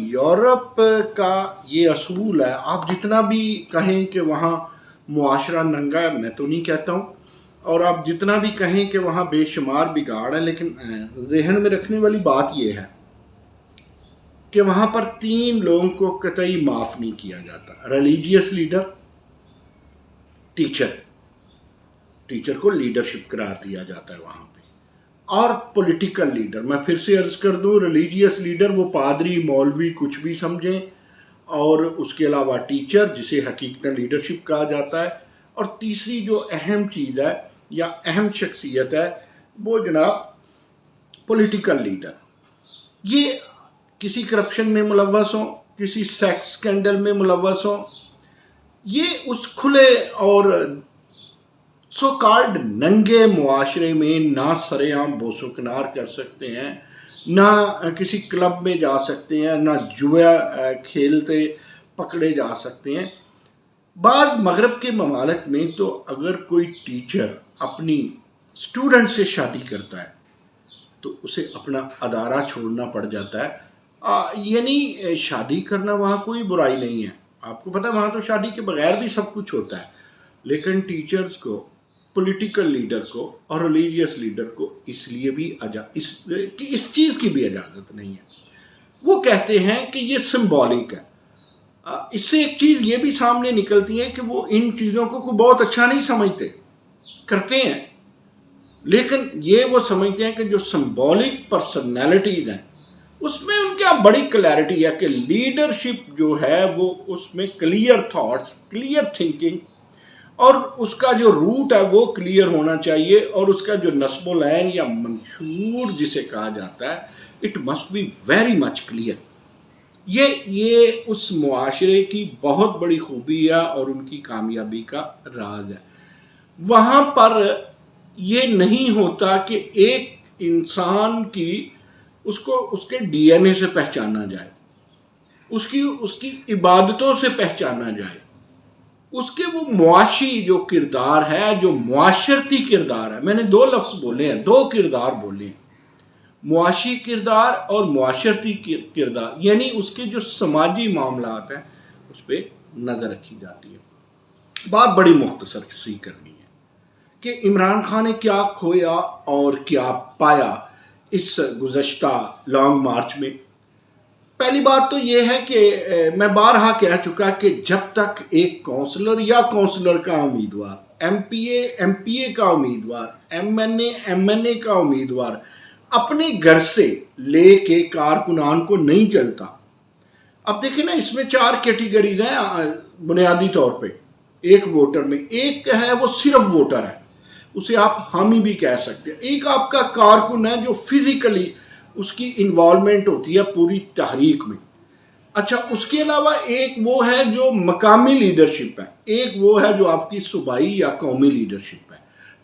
Europe کا یہ اصول ہے، آپ جتنا بھی کہیں کہ وہاں معاشرہ ننگا ہے، میں تو نہیں کہتا ہوں، اور آپ جتنا بھی کہیں کہ وہاں بے شمار بگاڑ ہے، لیکن ذہن میں رکھنے والی بات یہ ہے کہ وہاں پر 3 لوگوں کو قطعی معاف نہیں کیا جاتا: ریلیجیس لیڈر، ٹیچر کو لیڈرشپ قرار دیا جاتا ہے وہاں پہ، اور پولیٹیکل لیڈر. میں پھر سے عرض کر دوں، ریلیجیس لیڈر وہ پادری، مولوی، کچھ بھی سمجھیں، اور اس کے علاوہ ٹیچر جسے حقیقتاً لیڈرشپ کہا جاتا ہے، اور تیسری جو اہم چیز ہے یا اہم شخصیت ہے وہ جناب پولیٹیکل لیڈر. یہ کسی کرپشن میں ملوث ہوں، کسی سیکس سکینڈل میں ملوث ہوں، یہ اس کھلے اور سو کالڈ ننگے معاشرے میں نہ سرے عام بوس و کنار کر سکتے ہیں، نہ کسی کلب میں جا سکتے ہیں، نہ جوا کھیلتے پکڑے جا سکتے ہیں. بعض مغرب کے ممالک میں تو اگر کوئی ٹیچر اپنی اسٹوڈنٹ سے شادی کرتا ہے تو اسے اپنا ادارہ چھوڑنا پڑ جاتا ہے. یعنی شادی کرنا وہاں کوئی برائی نہیں ہے، آپ کو پتہ ہے وہاں تو شادی کے بغیر بھی سب کچھ ہوتا ہے، لیکن ٹیچرز کو، پولیٹیکل لیڈر کو اور ریلیجیس لیڈر کو اس لیے بھی اس چیز کی بھی اجازت نہیں ہے. وہ کہتے ہیں کہ یہ سمبولک ہے. اس سے ایک چیز یہ بھی سامنے نکلتی ہے کہ وہ ان چیزوں کو کوئی بہت اچھا نہیں سمجھتے، کرتے ہیں، لیکن یہ وہ سمجھتے ہیں کہ جو سمبولک پرسنالٹیز ہیں اس میں ان کے بڑی کلیئرٹی ہے کہ لیڈرشپ جو ہے وہ اس میں کلیئر تھاٹس، کلیئر تھنکنگ، اور اس کا جو روٹ ہے وہ کلیئر ہونا چاہیے، اور اس کا جو نسب العین یا منشور جسے کہا جاتا ہے it must be very much clear. یہ اس معاشرے کی بہت بڑی خوبی ہے اور ان کی کامیابی کا راز ہے. وہاں پر یہ نہیں ہوتا کہ ایک انسان کی اس کے ڈی این اے سے پہچانا جائے، اس کی عبادتوں سے پہچانا جائے، اس کے وہ معاشی جو کردار ہے، جو معاشرتی کردار ہے. میں نے 2 لفظ بولے ہیں، 2 کردار بولے ہیں، معاشی کردار اور معاشرتی کردار، یعنی اس کے جو سماجی معاملات ہیں اس پہ نظر رکھی جاتی ہے. بات بڑی مختصر سی کرنی ہے کہ عمران خان نے کیا کھویا اور کیا پایا اس گزشتہ لانگ مارچ میں. پہلی بات تو یہ ہے کہ میں بارہا کہہ چکا کہ جب تک ایک کونسلر یا کونسلر کا امیدوار، ایم پی اے کا امیدوار، ایم این اے کا امیدوار اپنے گھر سے لے کے کارکنان کو نہیں چلتا. اب دیکھیں نا، اس میں 4 کیٹیگریز ہیں بنیادی طور پہ ایک ووٹر میں. ایک ہے وہ صرف ووٹر ہے، اسے آپ حامی بھی کہہ سکتے ہیں. ایک آپ کا کارکن ہے جو فزیکلی اس کی انوالومنٹ ہوتی ہے پوری تحریک میں. اچھا، اس کے علاوہ ایک وہ ہے جو مقامی لیڈرشپ ہے، ایک وہ ہے جو آپ کی صوبائی یا قومی لیڈرشپ ہے.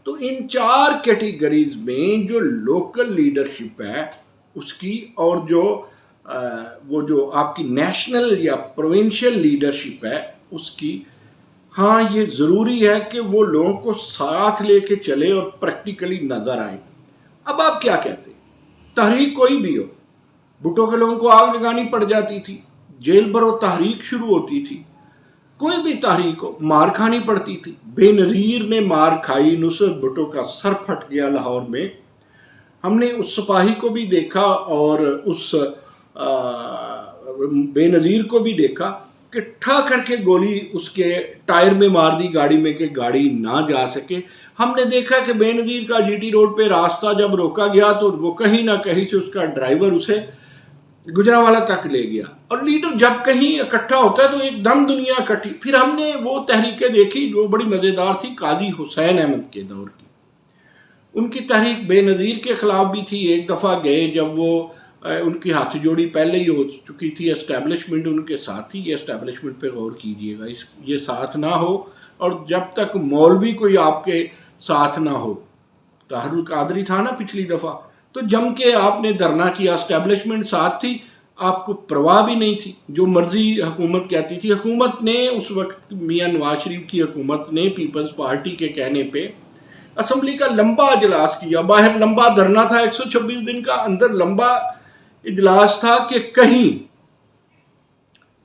تو ان 4 کیٹیگریز میں جو لوکل لیڈرشپ ہے اس کی، اور وہ جو آپ کی نیشنل یا پروونشل لیڈرشپ ہے اس کی، ہاں یہ ضروری ہے کہ وہ لوگوں کو ساتھ لے کے چلے اور پریکٹیکلی نظر آئے. اب آپ کیا کہتے ہیں، تحریک کوئی بھی ہو، بھٹو کے لوگوں کو آگ لگانی پڑ جاتی تھی، جیل بھرو تحریک شروع ہوتی تھی، کوئی بھی تحریک ہو مار کھانی پڑتی تھی. بے نظیر نے مار کھائی، نصرت بھٹو کا سر پھٹ گیا لاہور میں. ہم نے اس سپاہی کو بھی دیکھا اور اس بے نظیر کو بھی دیکھا کہ ٹھا کر کے گولی اس کے ٹائر میں مار دی گاڑی میں کہ گاڑی نہ جا سکے. ہم نے دیکھا کہ بے نظیر کا جی ٹی روڈ پہ راستہ جب روکا گیا تو وہ کہیں نہ کہیں سے اس کا ڈرائیور اسے گجرانوالہ تک لے گیا. اور لیڈر جب کہیں اکٹھا ہوتا ہے تو ایک دم دنیا اکٹھی. پھر ہم نے وہ تحریکیں دیکھی جو بڑی مزیدار تھی، قاضی حسین احمد کے دور کی. ان کی تحریک بے نظیر کے خلاف بھی تھی. ایک دفعہ گئے جب وہ ان کی ہاتھ جوڑی پہلے ہی ہو چکی تھی، اسٹیبلشمنٹ ان کے ساتھ تھی. یہ اسٹیبلشمنٹ پہ غور کیجئے گا، یہ ساتھ نہ ہو، اور جب تک مولوی کوئی آپ کے ساتھ نہ ہو. طاہر القادری تھا نا پچھلی دفعہ، تو جم کے آپ نے دھرنا کیا، اسٹیبلشمنٹ ساتھ تھی، آپ کو پرواہ بھی نہیں تھی، جو مرضی حکومت کہتی تھی. حکومت نے اس وقت میاں نواز شریف کی حکومت نے پیپلز پارٹی کے کہنے پہ اسمبلی کا لمبا اجلاس کیا. باہر لمبا دھرنا تھا 126 دن کا، اندر لمبا اجلاس تھا کہ کہیں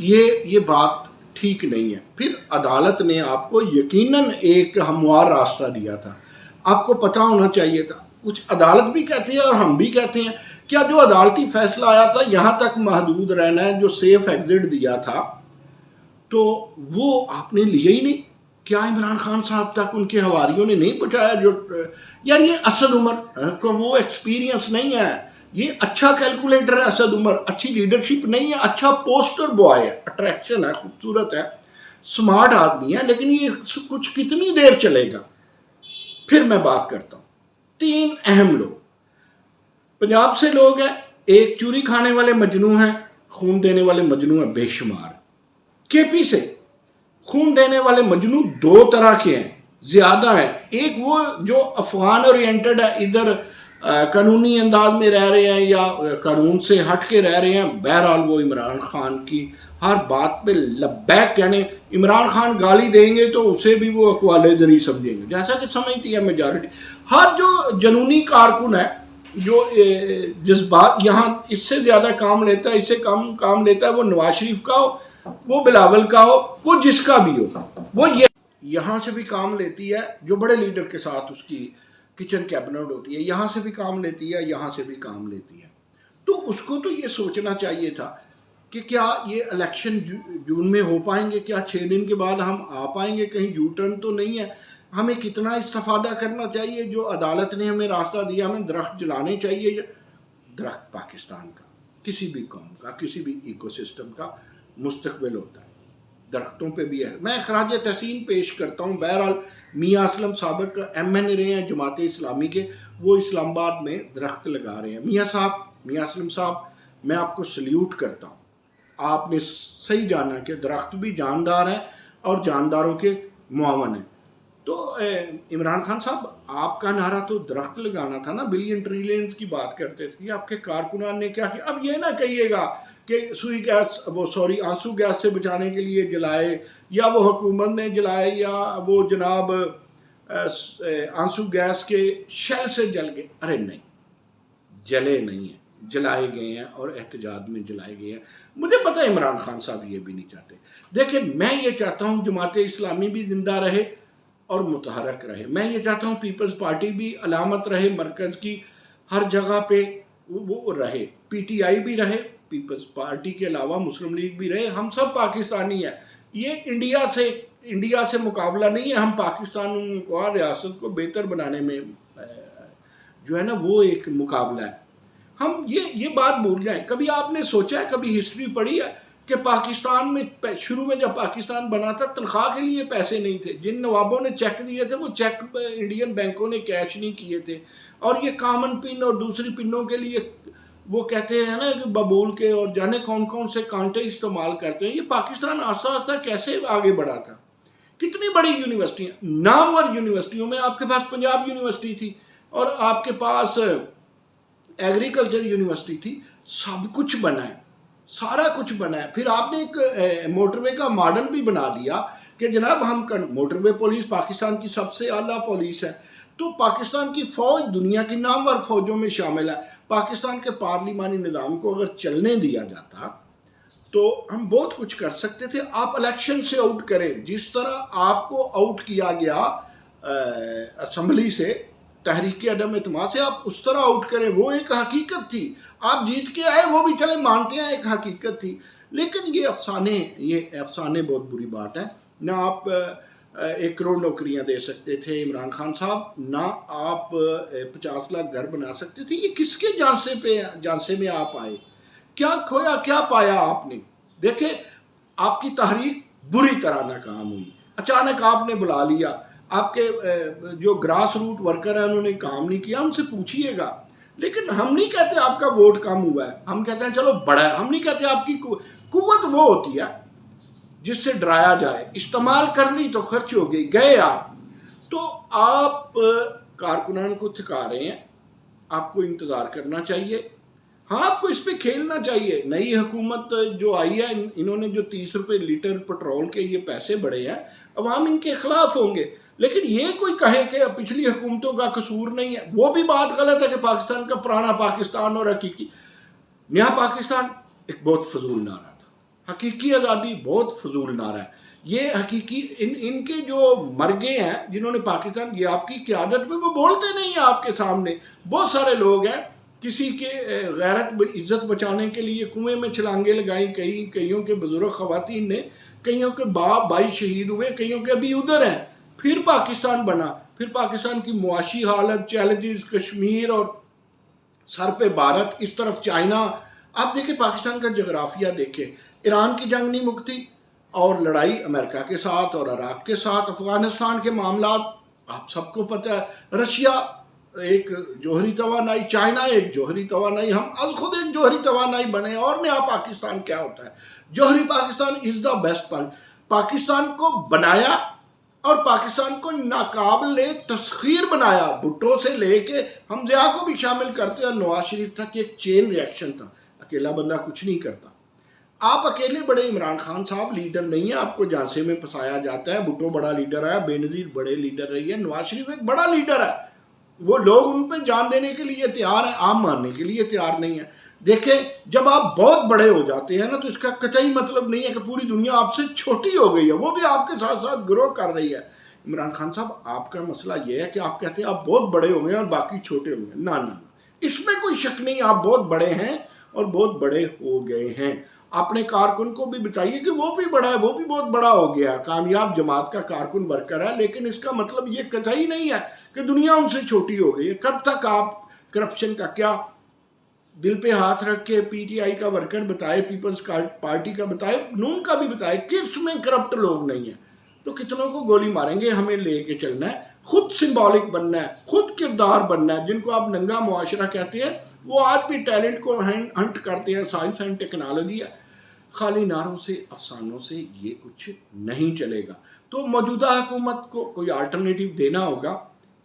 یہ بات ٹھیک نہیں ہے۔ پھر عدالت نے آپ کو یقیناً ایک ہموار راستہ دیا تھا، آپ کو پتہ ہونا چاہیے تھا۔ کچھ عدالت بھی کہتی ہے اور ہم بھی کہتے ہیں، کیا جو عدالتی فیصلہ آیا تھا یہاں تک محدود رہنا ہے، جو سیف ایگزٹ دیا تھا تو وہ آپ نے لیا ہی نہیں؟ کیا عمران خان صاحب تک ان کے حواریوں نے نہیں پہنچایا؟ جو یار یہ اسد عمر کو وہ ایکسپیرینس نہیں ہے، یہ اچھا کیلکولیٹر ہے اسد عمر، اچھی لیڈرشپ نہیں ہے، اچھا پوسٹر بوائے ہے، اٹریکشن ہے، خوبصورت ہے، سمارٹ آدمی ہے، لیکن یہ کچھ کتنی دیر چلے گا؟ پھر میں بات کرتا ہوں 3 اہم لوگ پنجاب سے لوگ ہیں، ایک چوری کھانے والے مجنوں ہیں، خون دینے والے مجنوں ہیں بے شمار۔ کے پی سے خون دینے والے مجنوں 2 طرح کے ہیں، زیادہ ہیں۔ ایک وہ جو افغان اورینٹڈ ہے، ادھر قانونی انداز میں رہ رہے ہیں یا قانون سے ہٹ کے رہ رہے ہیں، بہرحال وہ عمران خان کی ہر بات پہ لبیک کہنے، عمران خان گالی دیں گے تو اسے بھی وہ اقوال جری سمجھیں گے، جیسا کہ سمجھتی ہے میجارٹی۔ ہر جو جنونی کارکن ہے، جو جذبات یہاں اس سے زیادہ کام لیتا ہے، اس سے کم کام لیتا ہے، وہ نواز شریف کا ہو، وہ بلاول کا ہو، وہ جس کا بھی ہو، وہ یہاں سے بھی کام لیتی ہے، جو بڑے لیڈر کے ساتھ اس کی کچن کیبنٹ ہوتی ہے، یہاں سے بھی کام لیتی ہے، یہاں سے بھی کام لیتی ہے۔ تو اس کو تو یہ سوچنا چاہیے تھا کہ کیا یہ الیکشن جون میں ہو پائیں گے، کیا 6 دن کے بعد ہم آ پائیں گے، کہیں یو ٹرن تو نہیں ہے؟ ہمیں کتنا استفادہ کرنا چاہیے، جو عدالت نے ہمیں راستہ دیا، ہمیں درخت جلانے چاہیے۔ درخت پاکستان کا، کسی بھی قوم کا، کسی بھی ایکو سسٹم کا مستقبل ہوتا ہے، درختوں پہ بھی ہے۔ میں خراج تحسین پیش کرتا ہوں۔ بہرحال میاں اسلم سابق ایم این اے رہے ہیں جماعت اسلامی کے، وہ اسلام آباد میں درخت لگا رہے ہیں۔ میاں اسلم صاحب، میں آپ کو سلیوٹ کرتا ہوں، آپ نے صحیح جانا کہ درخت بھی جاندار ہیں اور جانداروں کے معاون ہیں۔ تو عمران خان صاحب، آپ کا نعرہ تو درخت لگانا تھا نا، بلین ٹریلینز کی بات کرتے تھے، آپ کے کارکنان نے کیا کیا؟ اب یہ نہ کہیے گا کہ آنسو گیس سے بچانے کے لیے جلائے، یا وہ حکومت نے جلائے، یا وہ جناب آنسو گیس کے شیل سے جل گئے۔ ارے نہیں، جلے نہیں ہیں، جلائے گئے ہیں، اور احتجاج میں جلائے گئے ہیں۔ مجھے پتہ ہے عمران خان صاحب یہ بھی نہیں چاہتے۔ دیکھیں، میں یہ چاہتا ہوں جماعت اسلامی بھی زندہ رہے اور متحرک رہے۔ میں یہ چاہتا ہوں پیپلز پارٹی بھی علامت رہے مرکز کی، ہر جگہ پہ وہ رہے، پی ٹی آئی بھی رہے، پیپلز پارٹی کے علاوہ مسلم لیگ بھی رہے۔ ہم سب پاکستانی ہیں، یہ انڈیا سے مقابلہ نہیں ہے۔ ہم پاکستان کو ریاست کو بہتر بنانے میں جو ہے نا وہ ایک مقابلہ ہے۔ ہم یہ بات بھول جائیں۔ کبھی آپ نے سوچا ہے، کبھی ہسٹری پڑھی ہے کہ پاکستان میں شروع میں جب پاکستان بنا تھا تنخواہ کے لیے پیسے نہیں تھے، جن نوابوں نے چیک دیے تھے وہ چیک انڈین بینکوں نے کیش نہیں کیے تھے، اور یہ کامن پن اور دوسری پنوں کے لیے وہ کہتے ہیں نا کہ ببول کے اور جانے کون کون سے کانٹے استعمال کرتے ہیں۔ یہ پاکستان آہستہ آہستہ کیسے آگے بڑھا تھا؟ کتنی بڑی یونیورسٹیاں، نامور یونیورسٹیوں میں آپ کے پاس پنجاب یونیورسٹی تھی، اور آپ کے پاس ایگریکلچر یونیورسٹی تھی۔ سب کچھ بنا ہے، سارا کچھ بنا ہے۔ پھر آپ نے ایک موٹر وے کا ماڈل بھی بنا دیا کہ جناب ہم موٹر وے پولیس پاکستان کی سب سے اعلیٰ پولیس ہے، تو پاکستان کی فوج دنیا کی نامور فوجوں میں شامل ہے۔ پاکستان کے پارلیمانی نظام کو اگر چلنے دیا جاتا تو ہم بہت کچھ کر سکتے تھے۔ آپ الیکشن سے آؤٹ کریں، جس طرح آپ کو آؤٹ کیا گیا اسمبلی سے، تحریک عدم اعتماد سے، آپ اس طرح آؤٹ کریں۔ وہ ایک حقیقت تھی، آپ جیت کے آئے، وہ بھی چلے مانتے ہیں ایک حقیقت تھی، لیکن یہ افسانے بہت بری بات ہے۔ نہ آپ 1 کروڑ نوکریاں دے سکتے تھے عمران خان صاحب، نہ آپ 50 لاکھ گھر بنا سکتے تھے۔ یہ کس کے جانسے میں آپ آئے؟ کیا کھویا، کیا پایا آپ نے؟ دیکھیں، آپ کی تحریک بری طرح ناکام ہوئی، اچانک آپ نے بلا لیا، آپ کے جو گراس روٹ ورکر ہیں انہوں نے کام نہیں کیا، ان سے پوچھئے گا۔ لیکن ہم نہیں کہتے آپ کا ووٹ کم ہوا ہے، ہم کہتے ہیں چلو بڑا ہے۔ ہم نہیں کہتے آپ کی قوت وہ ہوتی ہے جس سے ڈرایا جائے، استعمال کر لی تو خرچ ہو گئی، گئے آپ۔ تو آپ کارکنان کو تھکا رہے ہیں، آپ کو انتظار کرنا چاہیے۔ ہاں، آپ کو اس پہ کھیلنا چاہیے۔ نئی حکومت جو آئی ہے، انہوں نے جو 30 روپے لیٹر پٹرول کے یہ پیسے بڑھے ہیں، عوام ان کے خلاف ہوں گے۔ لیکن یہ کوئی کہے کہ پچھلی حکومتوں کا قصور نہیں ہے، وہ بھی بات غلط ہے کہ پاکستان کا پرانا پاکستان اور حقیقی نیا پاکستان ایک بہت فضول نعرہ تھا۔ حقیقی آزادی بہت فضول نعرہ ہے یہ حقیقی ان کے جو مرگے ہیں جنہوں نے پاکستان یہ آپ کی قیادت میں وہ بولتے نہیں ہیں آپ کے سامنے بہت سارے لوگ ہیں کسی کے غیرت عزت بچانے کے لیے کنویں میں چھلانگیں لگائیں کئیوں کے بزرگ خواتین نے کئیوں کے باپ بھائی شہید ہوئے کئیوں کے ابھی ادھر ہیں پھر پاکستان بنا پھر پاکستان کی معاشی حالت چیلنجز کشمیر اور سر پہ بھارت اس طرف چائنا آپ دیکھیں پاکستان کا جغرافیہ دیکھیں ایران کی جنگ نہیں مکتی اور لڑائی امریکہ کے ساتھ اور عراق کے ساتھ افغانستان کے معاملات آپ سب کو پتہ ہے رشیا ایک جوہری توانائی چائنا ایک جوہری توانائی ہم از خود ایک جوہری توانائی بنے اور نیا پاکستان کیا ہوتا ہے جوہری پاکستان از دا بیسٹ پاکستان کو بنایا اور پاکستان کو ناقابل تسخیر بنایا بھٹو سے لے کے ہم ضیاء کو بھی شامل کرتے ہیں نواز شریف تک ایک چین ریاکشن تھا اکیلا بندہ کچھ نہیں کرتا آپ اکیلے بڑے عمران خان صاحب لیڈر نہیں ہیں آپ کو جھانسے میں پھنسایا جاتا ہے بھٹو بڑا لیڈر ہے بے نظیر بڑے لیڈر رہی ہے نواز شریف ایک بڑا لیڈر ہے وہ لوگ ان پہ جان دینے کے لیے تیار ہیں آپ ماننے کے لیے تیار نہیں ہیں دیکھیں جب آپ بہت بڑے ہو جاتے ہیں نا تو اس کا قطعی مطلب نہیں ہے کہ پوری دنیا آپ سے چھوٹی ہو گئی ہے وہ بھی آپ کے ساتھ ساتھ گروہ کر رہی ہے عمران خان صاحب آپ کا مسئلہ یہ ہے کہ آپ کہتے ہیں آپ بہت بڑے ہوں گے اور باقی چھوٹے ہوں گے نہ اس میں کوئی شک نہیں آپ بہت بڑے ہیں اور بہت بڑے ہو گئے ہیں اپنے کارکن کو بھی بتائیے کہ وہ بھی بڑا ہے وہ بھی بہت بڑا ہو گیا کامیاب جماعت کا کارکن ورکر ہے لیکن اس کا مطلب یہ قطعی نہیں ہے کہ دنیا ان سے چھوٹی ہو گئی ہے کب تک آپ کرپشن کا کیا دل پہ ہاتھ رکھ کے پی ٹی آئی کا ورکر بتائے پیپلز پارٹی کا بتائے نون کا بھی بتائے کس میں کرپٹ لوگ نہیں ہیں تو کتنوں کو گولی ماریں گے ہمیں لے کے چلنا ہے خود سمبولک بننا ہے خود کردار بننا ہے جن کو آپ ننگا معاشرہ کہتے ہیں وہ آج بھی ٹیلنٹ کو ہنٹ کرتے ہیں سائنس اینڈ ٹیکنالوجی ہے خالی نعروں سے افسانوں سے یہ کچھ نہیں چلے گا تو موجودہ حکومت کو کوئی آلٹرنیٹیو دینا ہوگا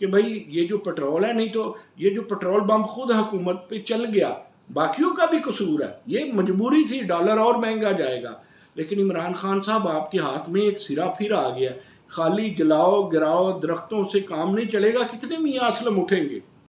کہ بھائی یہ جو پٹرول ہے نہیں تو یہ جو پٹرول بم خود حکومت پہ چل گیا باقیوں کا بھی قصور ہے یہ مجبوری تھی ڈالر اور مہنگا جائے گا لیکن عمران خان صاحب آپ کے ہاتھ میں ایک سرا پھر آ گیا خالی جلاؤ گراؤ درختوں سے کام نہیں چلے گا کتنے میاں اسلم اٹھیں گے